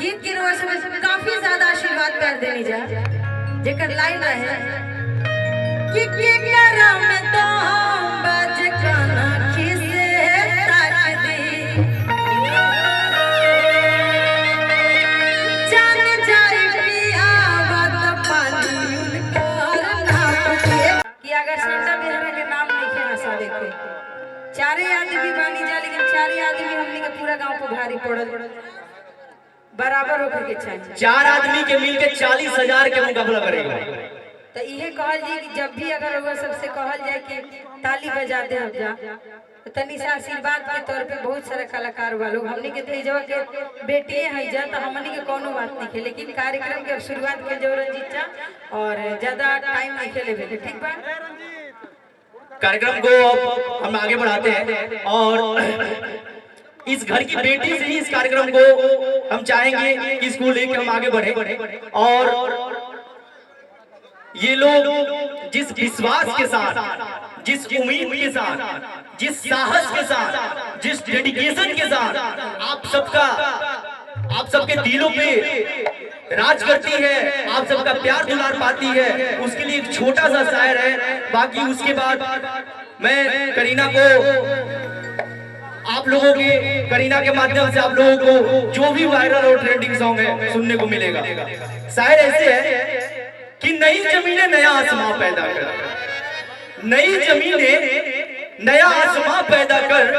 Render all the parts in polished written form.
गीत की रोज में काफी ज्यादा आशीर्वाद प्यार देनी जा जेकर लाइन रहे कि करम तो बज काना खिसे ताक दी जान जाई पियावत पानी उनकर नाम के कि अगर संता बिरहा के नाम लिखे हंसा देखे चारे आदमी बानी जा लेकिन चारे आदमी हमनी के पूरा गांव को भारी पड़ल बराबर होकर के चाहिए। 4 आदमी के मिलके 40,000 के मुकाबला करेगा। तो ये कहल जी कि जब भी अगर वो सबसे कहल जाए कि ताली बजा दे हम जा तो तनी सा आशीर्वाद के तौर पे बहुत सारे कलाकार वालों हमनी के तेजवा के बेटिए है जा तो हमनी के कोनो बात नहीं है लेकिन कार्यक्रम के शुरुआत के जो रंजीत चा और ज्यादा टाइम नहीं खेले बेटे ठीक बा कार्यक्रम को अब हम आगे बढ़ाते हैं और इस घर की बेटी से ही इस कार्यक्रम को हम चाहेंगे कि इसको लेकर हम आगे बढ़े और ये लोग जिस विश्वास के साथ जिस उम्मीद के साथ जिस साहस के साथ जिस डेडिकेशन के साथ आप सबके दिलों पे राज करती है आप सबका प्यार दुलार पाती है उसके लिए एक छोटा सा शायर है बाकी उसके बाद मैं करीना को आप लोगों के करीना के माध्यम से आप लोगों को जो भी वायरल और ट्रेंडिंग सॉन्ग है सुनने को मिलेगा। शायर ऐसे है कि नई जमीनें नया आसमां पैदा कर नई जमीनें नया आसमां पैदा कर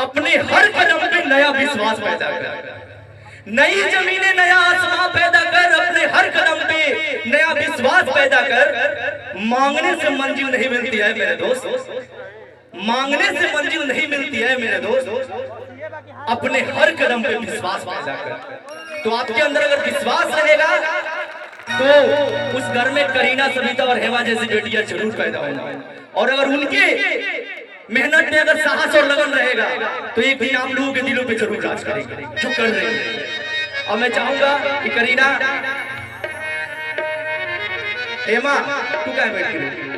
अपने हर कदम पे नया विश्वास पैदा कर नई जमीनें नया आसमां पैदा कर अपने हर कदम पे नया विश्वास पैदा कर मांगने से मंजिल नहीं मिलती है मेरे दोस्त मांगने से मंजिल नहीं मिलती है मेरे दोस्त अपने हर कदम पे विश्वास पैदा कर तो आपके अंदर अगर विश्वास रहेगा तो उस घर में करीना सविता और हेमा जैसी बेटियां जरूर पैदा होंगी और अगर उनके मेहनत में अगर साहस और लगन रहेगा तो एक दिन आप लोगों के दिलों पे जरूर राज करेंगे जो कर रहे हैं। और मैं चाहूंगा कि करीना हेमा तू क्या बैठी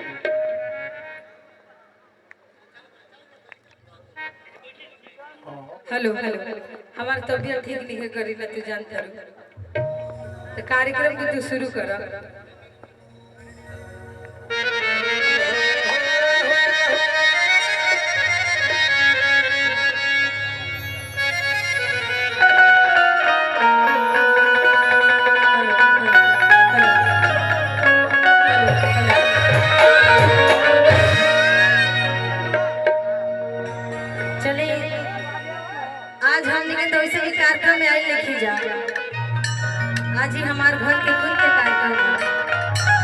हेलो हमारी तबीयत ठीक नहीं है करीना तू जानता तो कार्यक्रम को तू शुरू कर आज हमने तो वैसे भी कार्यक्रम में आई लिखी जा आज ही हमारे घर के खुद के कार्यक्रम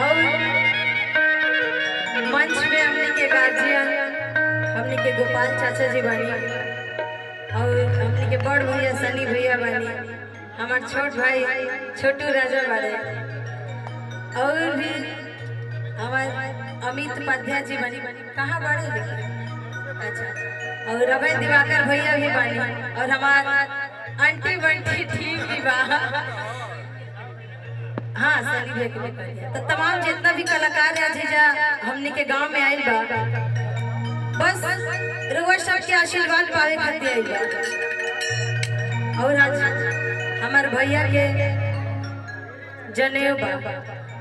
और मंच में हमने के गार्जियन हमने के गोपाल चाचा जी बानी और हमने के बड़ भैया सनी भैया बानी हमारे छोट भाई छोटू राजा बारे और भी हमारे अमित उपाध्याय जी बनी कहाँ बड़े लेकिन अच्छा और अभय दिवाकर भैया भी बनी और हमार आंटी बंटी ठीक भी बा हाँ सनी भैया के तो तमाम जितना भी कलाकार है जीजा हमने के गांव में आइल बा बस रोज सब के आशीर्वाद पावे खातिर आइल बा और आज हमार भैया के जनेऊ बा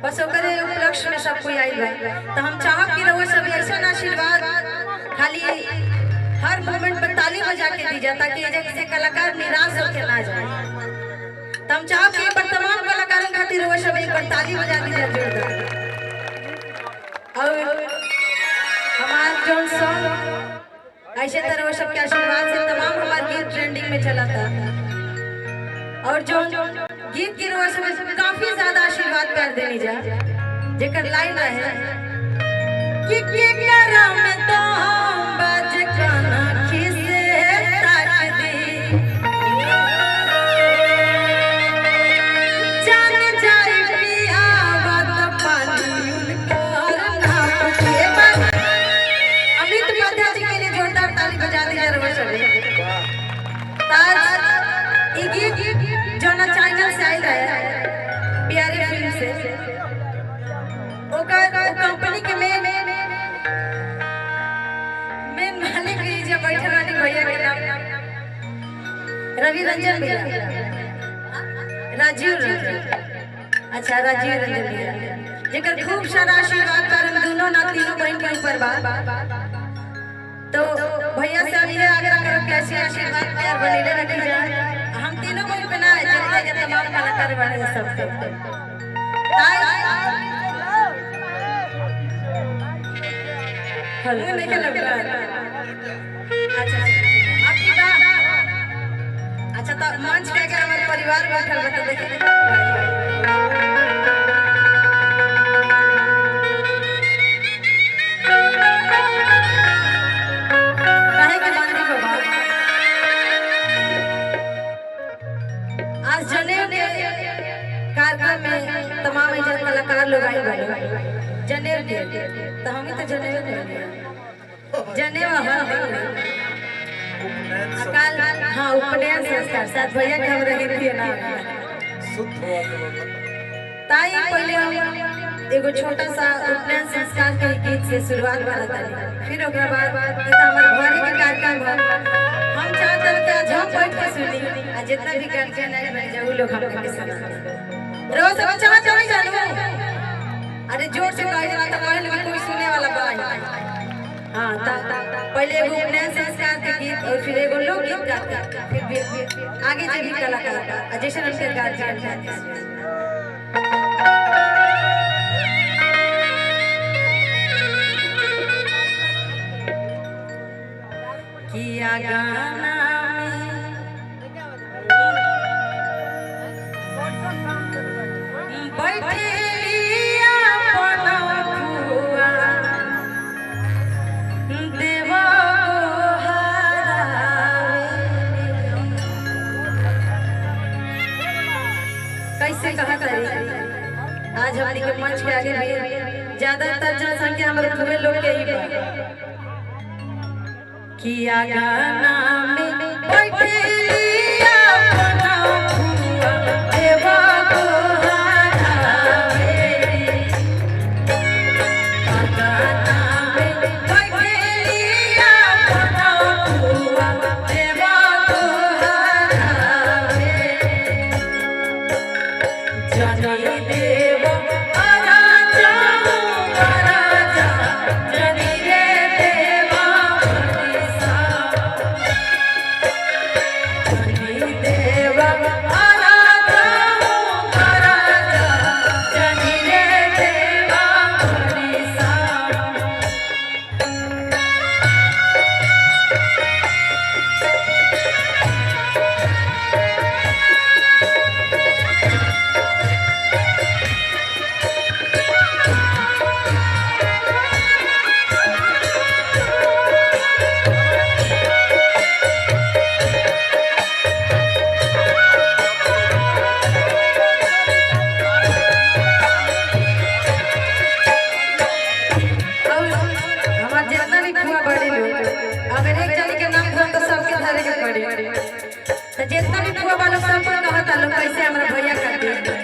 बस ओकरे उपलक्ष्य में सब कोई आइल बा तो हम चाहब कि रउआ सब ऐसा आशीर्वाद खाली हर मोमेंट पर ताली बजा के दी जाए ताकि जैसे कलाकार निराश होकर ना जाए तो हम चाहब कि पर तमाम कलाकारों खातिर रउआ सब एक बार ताली बजा दी जाए जोरदार और हमार जोन सॉन्ग ऐसे तरह सबके आशीर्वाद से तमाम हमार गीत ट्रेंडिंग में चला था और जो गीत की रोज में काफी ज्यादा आशीर्वाद प्यार देनी जा जेकर लाइन रहे कि करम तो बज काना खिसे ताक दी जान जाई पियावत पानी उनकर नाम के अमित उपाध्याय जी के लिए जोरदार ताली बजा दी जा रोज आज ये गीत जो ना चैनल से आई है प्यारी फिल्म से कंपनी के मेन मालिक जब बैठे भैया के नाम रवि रंजन भैया, राजीव रंजन, अच्छा राजीव रंजन भैया, जेकर खूब सारा आशीर्वाद पर हम दोनों ना तीनों बहन के ऊपर बा। तो भैया से हम ये आग्रह करो कैसे आशीर्वाद प्यार बनेले रखी जाए। हम तीनों बहन पे ना जितने के तमाम कलाकार बने सब हेलो नहीं लग रहा। अच्छा आपकी बात अच्छा तो मंच पे अगर हमारे परिवार बैठल बता देखे काहे के बांधी बाबा आज जनेऊ के कार्यक्रम में तमाम इज्जत कलाकार लोग आए बने जनेऊ के तो हम तो जनेऊ के जनेऊ अकाल हाँ उपनयन संस्कार साथ भैया के हम रही थी ना ताई पहले हम एगो छोटा सा उपनयन संस्कार के गीत से शुरुआत करता है। फिर ओकरा बाद हमारे घरे के कार्यक्रम हम चाहते हैं कि आज हम बैठ के सुनी आ जितना भी गार्जियन है मैं जाऊ लोग हम के सुना रोज सब चाहते नहीं जानू अरे जोर से कह देना तो कहल में कोई सुने वाला बा हाँ पहले एगो उपनयन संस्कार के गीत और फिर एगो लोकगीत गाते फिर आगे जो भी कलाकार जैसे उनके गार्जियन है किया गाना में बैठे कैसे कहा करें आज हमारी के मंच के आगे भी ज्यादातर जनसंख्या हमारे पूरे लोग के ही किया गाना में बैठे लिया अपना हुआ देवा को हरावे गाना में बैठे लिया अपना हुआ देवा को हरावे जनी देव आराजा जनी रे देवा मनीषा जनी देव आराजा जनी रे देवा मनीषा जितना भी बुआ वालों सब कहता लोग कैसे हमारा भैया करते